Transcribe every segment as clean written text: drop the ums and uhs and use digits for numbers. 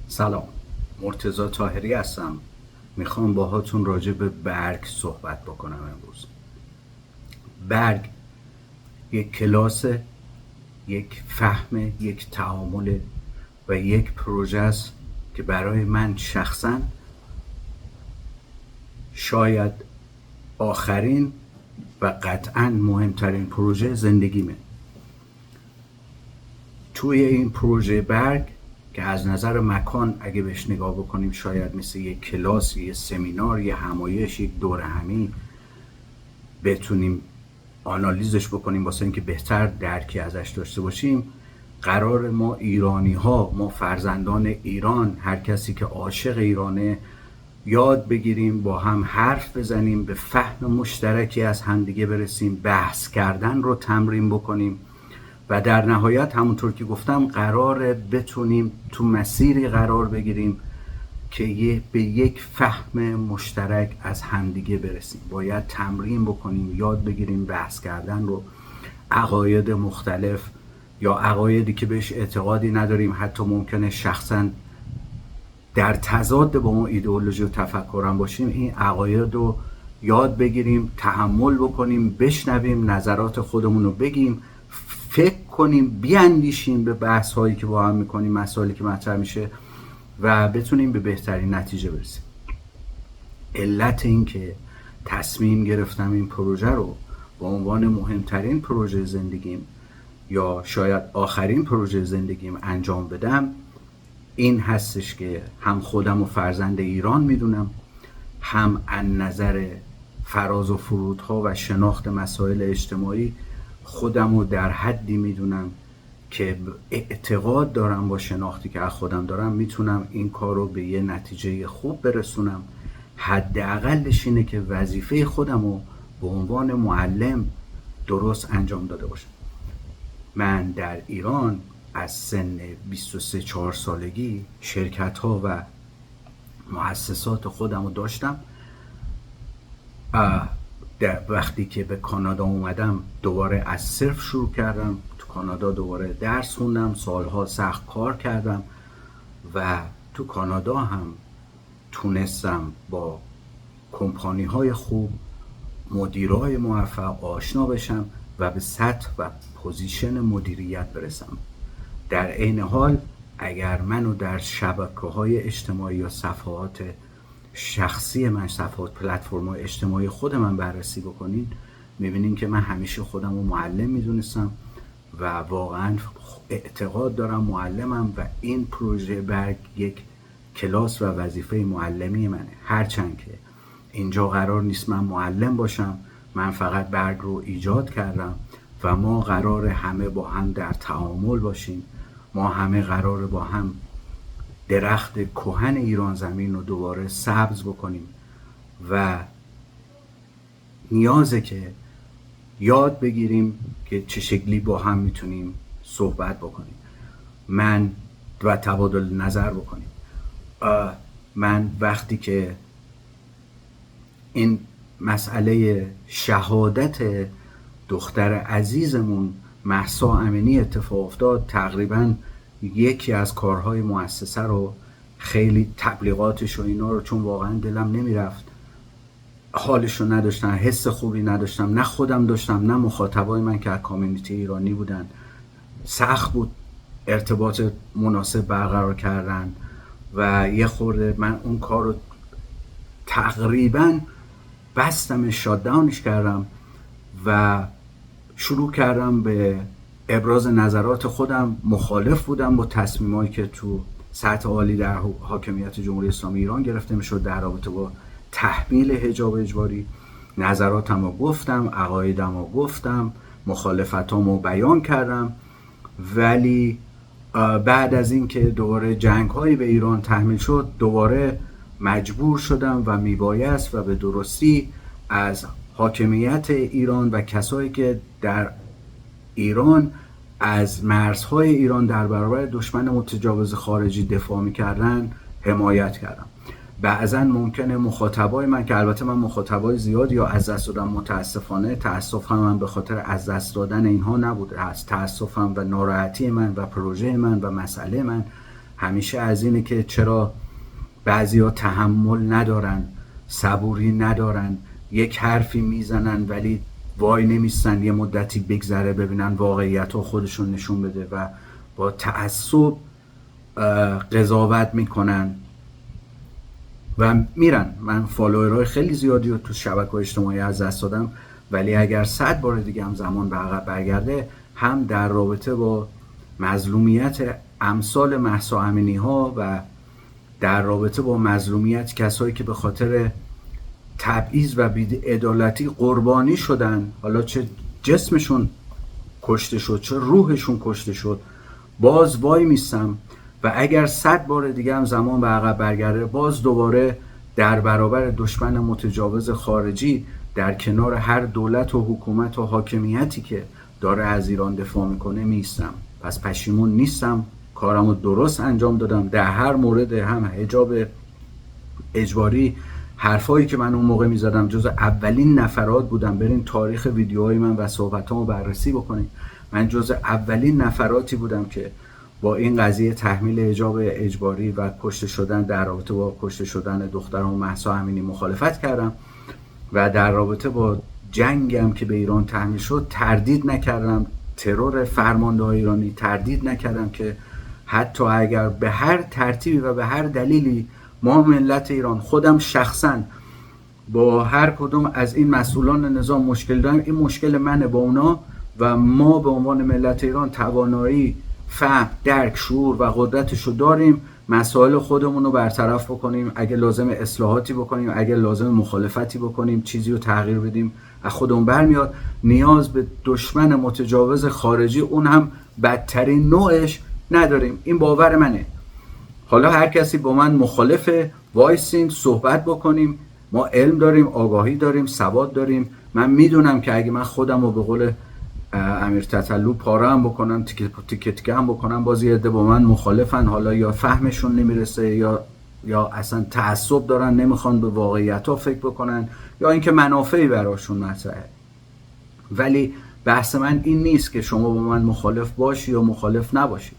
سلام، مرتضی طاهری هستم. میخوام باهاتون راجع به برگ صحبت بکنم امروز. برگ یک کلاس، یک فهم، یک تعامل و یک پروژه است که برای من شخصا شاید آخرین و قطعا مهمترین پروژه زندگیمه. توی این پروژه برگ که از نظر مکان اگه بهش نگاه بکنیم شاید مثل یک کلاس، یک سمینار، یک همایش، یک دوره همی بتونیم آنالیزش بکنیم واسه اینکه بهتر درکی ازش داشته باشیم. قرار ما ایرانی ها، ما فرزندان ایران، هر کسی که عاشق ایرانه، یاد بگیریم، با هم حرف بزنیم، به فهم مشترکی از همدیگه برسیم، بحث کردن رو تمرین بکنیم و در نهایت همونطور که گفتم قراره بتونیم تو مسیری قرار بگیریم که به یک فهم مشترک از همدیگه برسیم. باید تمرین بکنیم، یاد بگیریم بحث کردن رو، عقاید مختلف یا عقایدی که بهش اعتقادی نداریم، حتی ممکنه شخصا در تضاد با ما ایدئولوژی و تفکرم باشیم، این عقاید رو یاد بگیریم، تحمل بکنیم، بشنویم، نظرات خودمون رو بگیم، فکر کنیم، بیاندیشیم به بحث هایی که با هم میکنیم، مسائلی که مطرح میشه و بتونیم به بهترین نتیجه برسیم. علت این که تصمیم گرفتم این پروژه رو به عنوان مهمترین پروژه زندگیم یا شاید آخرین پروژه زندگیم انجام بدم این هستش که هم خودم و فرزند ایران میدونم، هم از نظر فراز و فرودها و شناخت مسائل اجتماعی خودم رو در حدی میدونم که اعتقاد دارم با شناختی که از خودم دارم میتونم این کار رو به یه نتیجه خوب برسونم. حداقلش اینه که وظیفه خودم رو به عنوان معلم درست انجام داده باشم. من در ایران از سن 23-4 سالگی شرکت ها و مؤسسات خودم رو داشتم. وقتی که به کانادا اومدم دوباره از صفر شروع کردم. تو کانادا دوباره درس خوندم، سالها سخت کار کردم و تو کانادا هم تونستم با کمپانی های خوب، مدیرای موفق آشنا بشم و به سطح و پوزیشن مدیریت برسم. در عین حال اگر منو در شبکه‌های اجتماعی یا صفحات شخصی من، صفحات پلتفرم‌های اجتماعی خود من بررسی بکنین، میبینین که من همیشه خودم رو معلم میدونستم و واقعا اعتقاد دارم معلمم و این پروژه برگ یک کلاس و وظیفه معلمی منه. هرچند که اینجا قرار نیست من معلم باشم، من فقط برگ رو ایجاد کردم و ما قرار همه با هم در تعامل باشیم. ما همه قرار با هم درخت کهن ایران زمین رو دوباره سبز بکنیم و نیازه که یاد بگیریم که چه شکلی با هم میتونیم صحبت بکنیم و تبادل نظر بکنیم. من وقتی که این مسئله شهادت دختر عزیزمون مهسا امینی اتفاق افتاد، تقریبا یکی از کارهای مؤسسه رو خیلی تبلیغاتش و اینا رو، چون واقعا دلم نمیرفت، حالش رو نداشتم، حس خوبی نداشتم، نه خودم داشتم نه مخاطبای من که از کامیونیتی ایرانی بودن، سخت بود ارتباط مناسب برقرار کردن و یه خورده من اون کار رو تقریبا بستم، شاتداونش کردم و شروع کردم به ابراز نظرات خودم. مخالف بودم با تصمیمایی که تو سطح عالی در حاکمیت جمهوری اسلامی ایران گرفته میشد در رابطه با تحمیل حجاب اجباری. نظراتم رو گفتم، عقایدم رو گفتم، مخالفتام رو بیان کردم، ولی بعد از این که دوباره جنگ هایی به ایران تحمیل شد دوباره مجبور شدم و میبایست و به درستی از حاکمیت ایران و کسایی که در ایران از مرزهای ایران در برابر دشمن متجاوز خارجی دفاع میکردن حمایت کردم. بعضا ممکنه مخاطبای من، که البته من مخاطبای زیادی یا از دست دادم، متاسفانه تاسف هم من به خاطر از دست دادن اینها نبوده، از تاسفم و ناراحتی من و پروژه من و مسئله من همیشه از اینه که چرا بعضیا تحمل ندارن، صبوری ندارن، یک حرفی میزنن ولی وای نمیستن یه مدتی بگذره ببینن واقعیت ها خودشون نشون بده و با تعصب قضاوت میکنن و میرن. من فالوورهای خیلی زیادی رو تو شبکه‌های اجتماعی از دست دادم، ولی اگر 100 بار دیگه هم زمان به عقب برگرده، هم در رابطه با مظلومیت امثال مهسا امینی ها و در رابطه با مظلومیت کسایی که به خاطر تبعیض و بی‌عدالتی قربانی شدن، حالا چه جسمشون کشته شد چه روحشون کشته شد، باز وای میستم و اگر 100 بار دیگه هم زمان به عقب برگرده، باز دوباره در برابر دشمن متجاوز خارجی در کنار هر دولت و حکومت و حاکمیتی که داره از ایران دفاع میکنه میستم. پس پشیمون نیستم، کارمو درست انجام دادم. در هر مورد، هم حجاب اجباری، حرفایی که من اون موقع میزدم جز اولین نفرات بودم. برین تاریخ ویدیوهای من و صحبتامو بررسی بکنید. من جز اولین نفراتی بودم که با این قضیه تحمیل حجاب اجباری و کشته شدن، در رابطه با کشته شدن دخترم مهسا امینی مخالفت کردم و در رابطه با جنگم که به ایران تحمیل شد تردید نکردم. ترور فرماندهان ایرانی تردید نکردم که حتی اگر به هر ترتیبی و به هر دلیلی ما ملت ایران، خودم شخصا با هر کدوم از این مسئولان نظام مشکل داریم، این مشکل منه با اونا و ما به عنوان ملت ایران توانایی فهم، درک، شعور و قدرتشو داریم مسائل خودمون رو برطرف بکنیم. اگه لازم اصلاحاتی بکنیم، اگه لازم مخالفتی بکنیم، چیزی رو تغییر بدیم، از خودمون برمیاد. نیاز به دشمن متجاوز خارجی، اون هم بدترین نوعش، نداریم. این باور منه. حالا هر کسی با من مخالفه، وایسیم صحبت بکنیم. ما علم داریم، آگاهی داریم، سواد داریم. من میدونم که اگه من خودم رو به قول امیر تتلو پاره هم بکنم، تیکه تیکه هم بکنم، باز یه عده با من مخالفن. حالا یا فهمشون نمیرسه یا اصلا تعصب دارن، نمیخوان به واقعیت ها فکر بکنن، یا اینکه منافعی براشون مطرحه. ولی بحث من این نیست که شما با من مخالف باشی یا مخالف نباشی.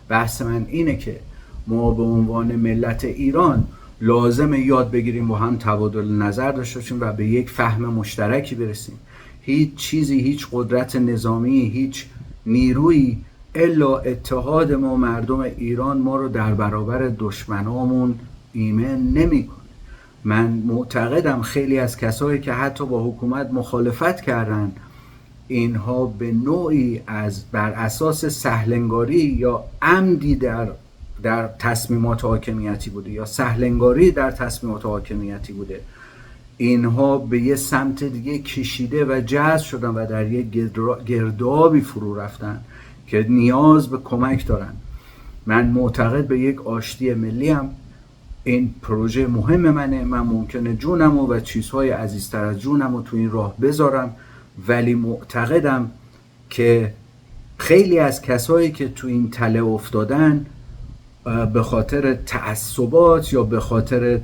بحث من اینه که ما به عنوان ملت ایران لازم یاد بگیریم با هم تبادل نظر داشته باشیم و به یک فهم مشترکی برسیم. هیچ چیزی، هیچ قدرت نظامی، هیچ نیرویی الا اتحاد ما مردم ایران ما رو در برابر دشمنامون ایمن نمیکنه. من معتقدم خیلی از کسایی که حتی با حکومت مخالفت کردن، اینها به نوعی بر اساس سهلنگاری یا عمدی در تصمیمات حاکمیتی بوده یا سهلنگاری در تصمیمات حاکمیتی بوده، اینها به یه سمت دیگه کشیده و جذب شدن و در یه گردابی فرو رفتن که نیاز به کمک دارن. من معتقد به یک آشتی ملی هم. این پروژه مهم منه. من ممکنه جونمو و چیزهای عزیزتر از جونمو تو این راه بذارم، ولی معتقدم که خیلی از کسایی که تو این تله افتادن به خاطر تعصبات یا به خاطر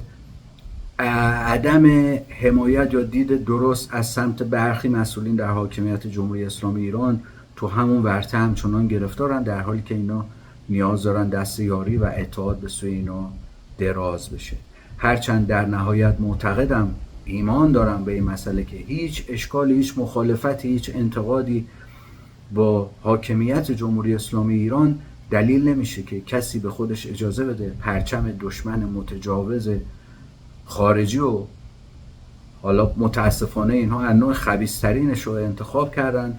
عدم حمایت یا دید درست از سمت برخی مسئولین در حاکمیت جمهوری اسلامی ایران تو همون ورطه همچنان گرفتارن، در حالی که اینا نیاز دارن دست یاری و اتحاد به سوی اینا دراز بشه. هرچند در نهایت معتقدم، ایمان دارم به این مسئله که هیچ اشکالی، هیچ مخالفتی، هیچ انتقادی با حاکمیت جمهوری اسلامی ایران دلیل نمیشه که کسی به خودش اجازه بده پرچم دشمن متجاوز خارجی و حالا متاسفانه اینها از نوع خبیث‌ترینش رو انتخاب کردن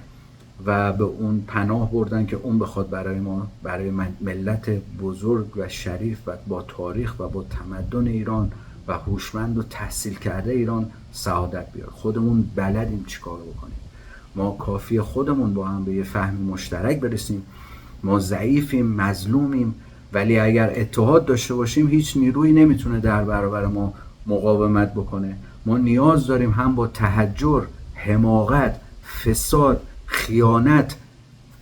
و به اون پناه بردن که اون بخواد برای ما، برای ملت بزرگ و شریف و با تاریخ و با تمدن ایران و هوشمند و تحصیل کرده ایران سعادت بیاره. خودمون بلدیم چیکار بکنیم. ما کافی خودمون با هم به یه فهم مشترک برسیم. ما ضعیفیم، مظلومیم، ولی اگر اتحاد داشته باشیم هیچ نیرویی نمیتونه در برابر ما مقاومت بکنه. ما نیاز داریم هم با تحجر، حماقت، فساد، خیانت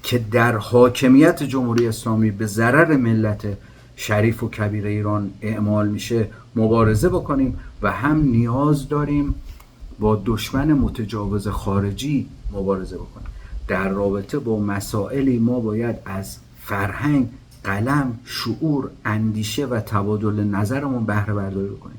که در حاکمیت جمهوری اسلامی به ضرر ملت شریف و کبیر ایران اعمال میشه مبارزه بکنیم و هم نیاز داریم با دشمن متجاوز خارجی مبارزه بکنیم. در رابطه با مسائلی ما باید از فرهنگ، قلم، شعور، اندیشه و تبادل نظرمون بهره برداری کنیم.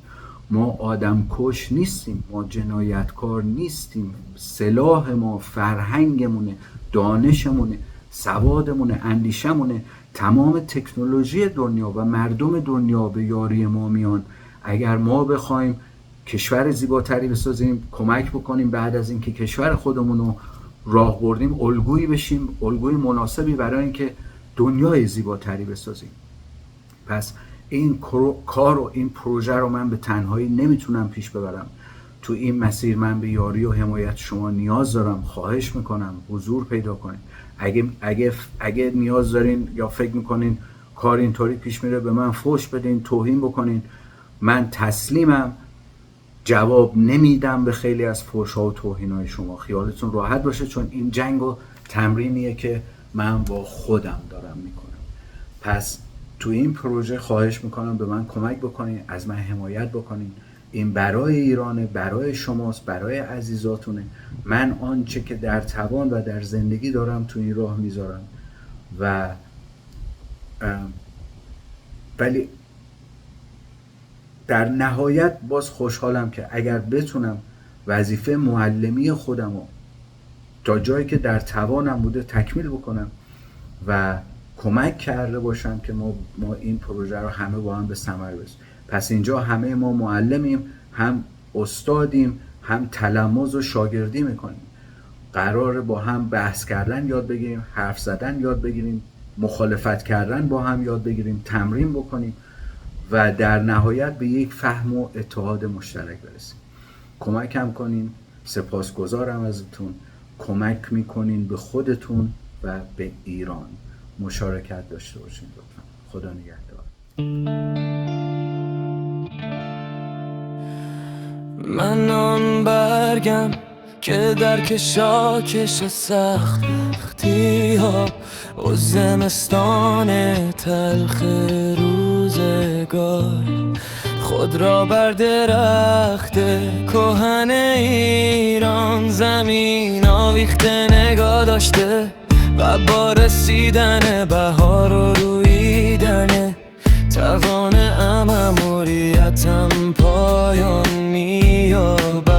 ما آدم کش نیستیم، ما جنایتکار نیستیم. سلاح ما فرهنگمونه، دانشمونه، سوادمونه، اندیشمونه. تمام تکنولوژی دنیا و مردم دنیا به یاری ما میان. اگر ما بخوایم کشور زیباتری بسازیم، کمک بکنیم بعد از اینکه کشور خودمون رو راه بردیم الگویی بشیم، الگوی مناسبی برای اینکه دنیای زیباتری بسازیم. پس این کار و این پروژه رو من به تنهایی نمیتونم پیش ببرم. تو این مسیر من به یاری و حمایت شما نیاز دارم. خواهش میکنم حضور پیدا کنین. اگه نیاز دارین یا فکر میکنین کار اینطوری پیش میره، به من فحش بدین، توهین بکنین. من تسلیمم، جواب نمیدم به خیلی از فحش‌ها و توهین‌های شما. خیالتون راحت باشه، چون این جنگ و تمرینیه که من با خودم دارم میکنم. پس تو این پروژه خواهش میکنم به من کمک بکنین، از من حمایت بکنین. این برای ایرانه، برای شماست، برای عزیزاتونه. من آنچه که در توان و در زندگی دارم تو این راه میذارم ولی در نهایت باز خوشحالم که اگر بتونم وظیفه معلمی خودم رو تا جایی که در توانم بوده تکمیل بکنم و کمک کرده باشم که ما این پروژه رو همه با هم به ثمر برسونیم. پس اینجا همه ما معلمیم، هم استادیم، هم تلمذ و شاگردی میکنیم. قراره با هم بحث کردن یاد بگیریم، حرف زدن یاد بگیریم، مخالفت کردن با هم یاد بگیریم، تمرین بکنیم و در نهایت به یک فهم و اتحاد مشترک برسیم. کمکم کنین، سپاسگزارم ازتون. کمک میکنین به خودتون و به ایران. مشارکت داشته باشین لطفا. خدا نگهدار. من آن برگم که در کشاکش سختی ها و زمستان تلخ روزگار خود را بر درخت کهن ایران زمین آویخته نگاه داشته و با رسیدن بهار و رویدن توان مأموریتم پایان می‌یابد.